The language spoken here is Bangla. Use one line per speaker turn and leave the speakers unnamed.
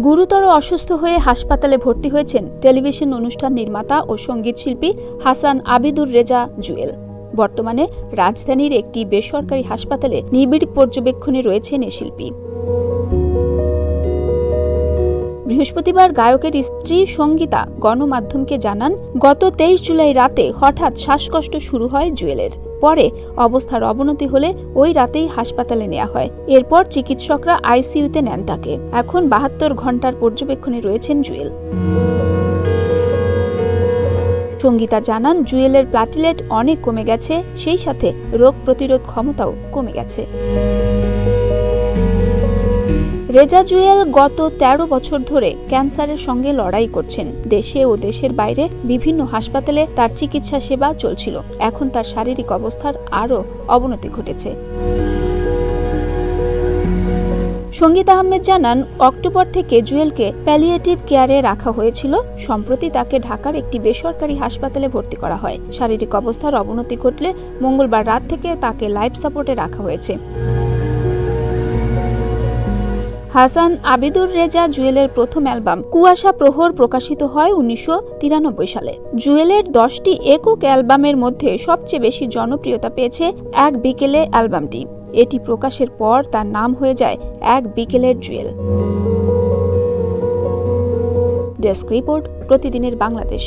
গুরুতর অসুস্থ হয়ে হাসপাতালে ভর্তি হয়েছেন টেলিভিশন অনুষ্ঠান নির্মাতা ও সঙ্গীত শিল্পী হাসান আবিদুর রেজা জুয়েল। বর্তমানে রাজধানীর একটি বেসরকারি হাসপাতালে নিবিড় পর্যবেক্ষণে রয়েছেন এ শিল্পী। বৃহস্পতিবার গায়কের স্ত্রী সঙ্গীতা গণমাধ্যমকে জানান, গত 23 জুলাই রাতে হঠাৎ শ্বাসকষ্ট শুরু হয় জুয়েলের। পরে অবস্থার অবনতি হলে ওই রাতেই হাসপাতালে নেওয়া হয়। এরপর চিকিৎসকরা আইসিইউতে নেন তাকে। এখন 72 ঘন্টার পর্যবেক্ষণে রয়েছেন জুয়েল। সঙ্গীতা জানান, জুয়েলের প্লাটিলেট অনেক কমে গেছে, সেই সাথে রোগ প্রতিরোধ ক্ষমতাও কমে গেছে। রেজা জুয়েল গত 13 বছর ধরে ক্যান্সারের সঙ্গে লড়াই করছেন। দেশে ও দেশের বাইরে বিভিন্ন হাসপাতালে তার চিকিৎসা সেবা চলছিল। এখন তার শারীরিক অবস্থার আরও অবনতি ঘটেছে। সঙ্গীত আহমেদ জানান, অক্টোবর থেকে জুয়েলকে প্যালিয়েটিভ কেয়ারে রাখা হয়েছিল। সম্প্রতি তাকে ঢাকার একটি বেসরকারি হাসপাতালে ভর্তি করা হয়। শারীরিক অবস্থার অবনতি ঘটলে মঙ্গলবার রাত থেকে তাকে লাইফ সাপোর্টে রাখা হয়েছে। হাসান আবিদুর রেজা জুয়েলের প্রথম অ্যালবাম কুয়াশা প্রহর প্রকাশিত হয় 1993 সালে। জুয়েলের 10টি একক অ্যালবামের মধ্যে সবচেয়ে বেশি জনপ্রিয়তা পেয়েছে এক বিকেলে অ্যালবামটি। এটি প্রকাশের পর তার নাম হয়ে যায় এক বিকেলের জুয়েল। ডেস্ক রিপোর্ট, প্রতিদিনের বাংলাদেশ।